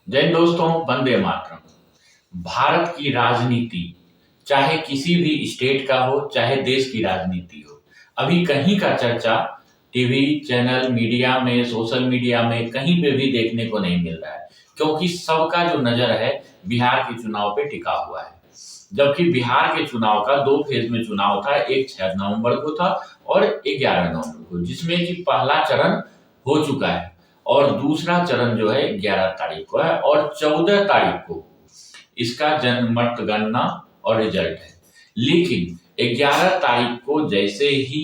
जय हिंद दोस्तों, वंदे मातरम। भारत की राजनीति चाहे किसी भी स्टेट का हो, चाहे देश की राजनीति हो, अभी कहीं का चर्चा टीवी चैनल, मीडिया में, सोशल मीडिया में कहीं पे भी देखने को नहीं मिल रहा है, क्योंकि सबका जो नजर है बिहार के चुनाव पे टिका हुआ है। जबकि बिहार के चुनाव का 2 फेज में चुनाव था, एक 6 नवंबर को था और एक 11 नवंबर को, जिसमें कि पहला चरण हो चुका है और दूसरा चरण जो है 11 तारीख को है और 14 तारीख को इसका जनमत गणना और रिजल्ट है। लेकिन 11 तारीख को जैसे ही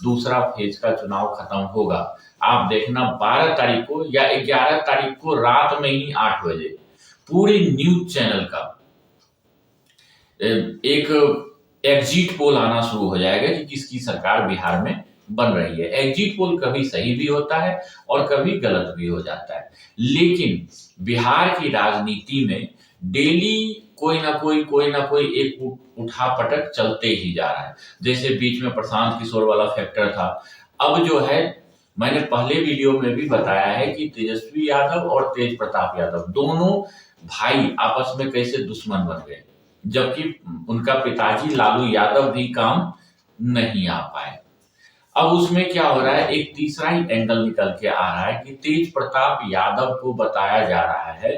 दूसरा फेज का चुनाव खत्म होगा, आप देखना 12 तारीख को या 11 तारीख को रात में ही 8 बजे पूरे न्यूज चैनल का एक एग्जिट पोल आना शुरू हो जाएगा कि किसकी सरकार बिहार में बन रही है। एग्जिट पोल कभी सही भी होता है और कभी गलत भी हो जाता है, लेकिन बिहार की राजनीति में डेली कोई ना कोई एक उठापटक चलते ही जा रहा है। जैसे बीच में प्रशांत किशोर वाला फैक्टर था, अब जो है मैंने पहले वीडियो में भी बताया है कि तेजस्वी यादव और तेज प्रताप यादव दोनों भाई आपस में कैसे दुश्मन बन गए, जबकि उनका पिताजी लालू यादव भी काम नहीं आ पाए। अब उसमें क्या हो रहा है, एक तीसरा ही एंगल निकल के आ रहा है कि तेज प्रताप यादव को बताया जा रहा है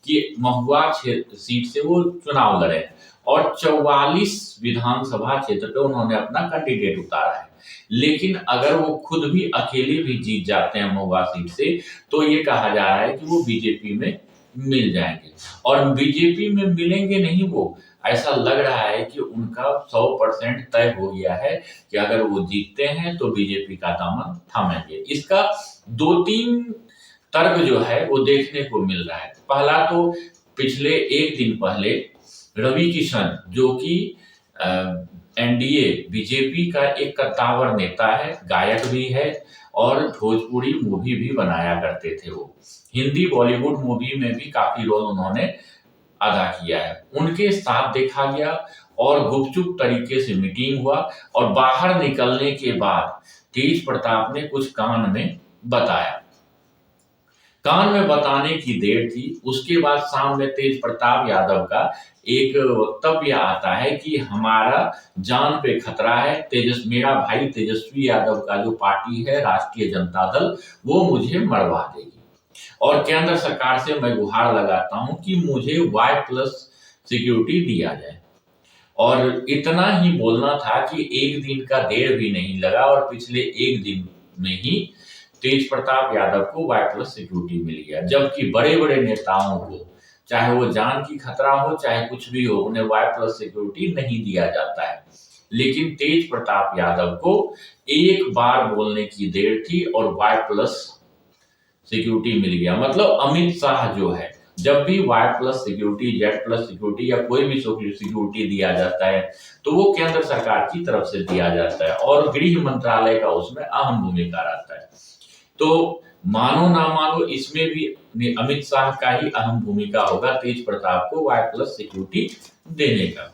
कि महुआ सीट से वो चुनाव लड़े और 44 विधानसभा क्षेत्र पे उन्होंने अपना कैंडिडेट उतारा है। लेकिन अगर वो खुद भी अकेले भी जीत जाते हैं महुआ सीट से, तो ये कहा जा रहा है कि वो बीजेपी में मिल जाएंगे और बीजेपी में मिलेंगे नहीं, वो ऐसा लग रहा है कि उनका 100% तय हो गया है कि अगर वो जीतते हैं तो बीजेपी का दामन थामेंगे। इसका 2-3 तर्क जो है वो देखने को मिल रहा है। पहला तो पिछले एक दिन पहले रवि किशन, जो कि एनडीए बीजेपी का एक कद्दावर नेता है, गायक भी है और भोजपुरी मूवी भी बनाया करते थे। वो हिंदी बॉलीवुड मूवी में भी काफी रोल उन्होंने अदा किया है। उनके साथ देखा गया और गुपचुप तरीके से मीटिंग हुआ और बाहर निकलने के बाद तेज प्रताप ने कुछ कान में बताया। कान में बताने की देर थी, उसके बाद शाम में तेज प्रताप यादव का एक वक्तव्य आता है कि हमारा जान पे खतरा है, मेरा भाई तेजस्वी यादव का जो पार्टी है राष्ट्रीय जनता दल, वो मुझे मरवा देगी और केंद्र सरकार से मैं गुहार लगाता हूं कि मुझे Y+ सिक्योरिटी दिया जाए। और इतना ही बोलना था कि एक दिन का देर भी नहीं लगा और पिछले एक दिन में ही तेज प्रताप यादव को Y+ सिक्योरिटी मिल गया, जबकि बड़े बड़े नेताओं को चाहे वो जान की खतरा हो चाहे कुछ भी हो, उन्हें Y+ सिक्योरिटी नहीं दिया जाता है। लेकिन तेज प्रताप यादव को एक बार बोलने की देर थी और Y+ सिक्योरिटी मिल गया। मतलब अमित शाह जो है, जब भी Y+ सिक्योरिटी, Z+ सिक्योरिटी या कोई भी सिक्योरिटी दिया जाता है तो वो केंद्र सरकार की तरफ से दिया जाता है और गृह मंत्रालय का उसमें अहम भूमिका रहता है। तो मानो ना मानो इसमें भी अमित शाह का ही अहम भूमिका होगा तेज प्रताप को Y+ सिक्योरिटी देने का।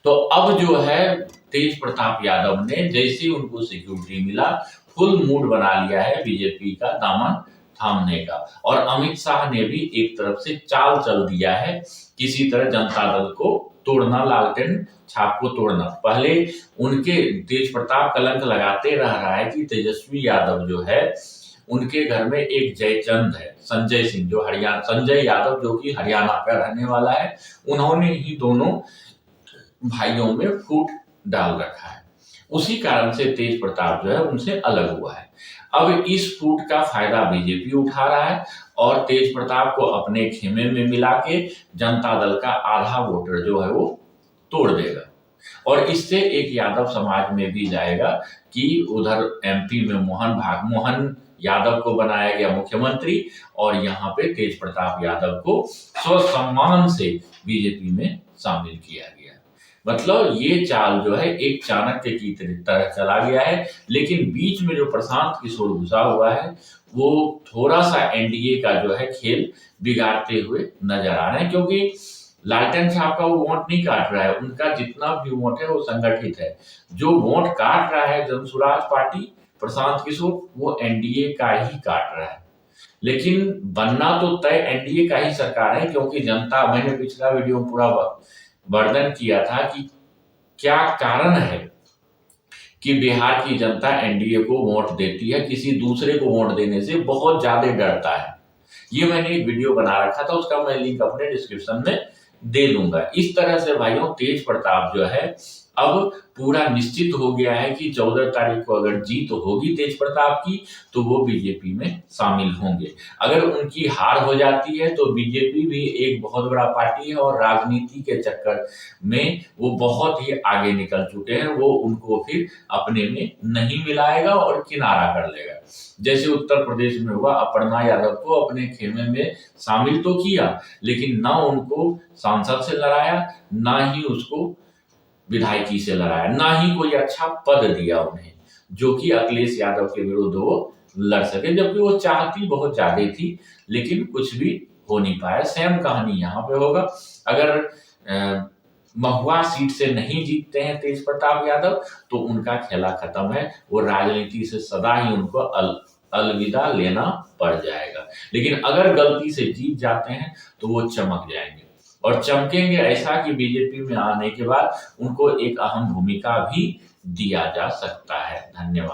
तो अब जो है तेज प्रताप यादव ने जैसे उनको सिक्योरिटी मिला, फुल मूड बना लिया है बीजेपी का दामन थामने का। और अमित शाह ने भी एक तरफ से चाल चल दिया है, किसी तरह जनता दल को तोड़ना, लालटेन छाप को तोड़ना। पहले उनके तेज प्रताप कलंक लगाते रह रहा है कि तेजस्वी यादव जो है उनके घर में एक जयचंद है, संजय सिंह, जो हरियाणा, संजय यादव जो कि हरियाणा का रहने वाला है, उन्होंने ही दोनों भाइयों में फूट डाल रखा है। उसी कारण से तेज प्रताप जो है उनसे अलग हुआ है। अब इस फूट का फायदा बीजेपी उठा रहा है और तेज प्रताप को अपने खेमे में मिला के जनता दल का आधा वोटर जो है वो तोड़ देगा और इससे एक यादव समाज में भी जाएगा कि उधर एमपी में मोहन यादव को बनाया गया मुख्यमंत्री और यहाँ पे तेज प्रताप यादव को स्वसम्मान से बीजेपी में शामिल किया गया। मतलब ये चाल जो है एक चाणक्य की तरह चला गया है, लेकिन बीच में जो प्रशांत किशोर घुसा हुआ है वो थोड़ा सा एनडीए का जो है खेल बिगाड़ते हुए नजर आ रहे हैं, क्योंकि लालटेन साहब का वो वोट नहीं काट रहा है, उनका जितना भी वोट है वो संगठित है। जो वोट काट रहा है जनसुराज पार्टी, प्रशांत किशोर, वो एनडीए का ही काट रहा है। लेकिन बनना तो तय एनडीए का ही सरकार है, क्योंकि जनता, मैंने पिछला वीडियो में पूरा वर्णन किया था कि क्या कारण है कि बिहार की जनता एनडीए को वोट देती है, किसी दूसरे को वोट देने से बहुत ज्यादा डरता है। ये मैंने एक वीडियो बना रखा था, उसका मैं लिंक अपने डिस्क्रिप्शन में दे दूंगा। इस तरह से भाइयों तेज प्रताप जो है अब पूरा निश्चित हो गया है कि 14 तारीख को अगर जीत होगी तेज प्रताप की तो वो बीजेपी में शामिल होंगे। अगर उनकी हार हो जाती है तो बीजेपी भी एक बहुत बड़ा पार्टी है और राजनीति के चक्कर में वो बहुत ही आगे निकल चुके हैं, वो उनको फिर अपने में नहीं मिलाएगा और किनारा कर लेगा। जैसे उत्तर प्रदेश में हुआ, अपर्णा यादव को अपने खेमे में शामिल तो किया, लेकिन ना उनको सांसद से लड़ाया, ना ही उसको विधायकी से लड़ाया, ना ही कोई अच्छा पद दिया उन्हें, जो कि अखिलेश यादव के विरुद्ध वो लड़ सके, जबकि वो चाहती बहुत ज्यादा थी, लेकिन कुछ भी हो नहीं पाया। सेम कहानी यहाँ पे होगा। अगर महुआ सीट से नहीं जीतते हैं तेज प्रताप यादव तो उनका खेला खत्म है, वो राजनीति से सदा ही उनको अलविदा लेना पड़ जाएगा। लेकिन अगर गलती से जीत जाते हैं तो वो चमक जाएंगे, और चमकेंगे ऐसा कि बीजेपी में आने के बाद उनको एक अहम भूमिका भी दिया जा सकता है। धन्यवाद।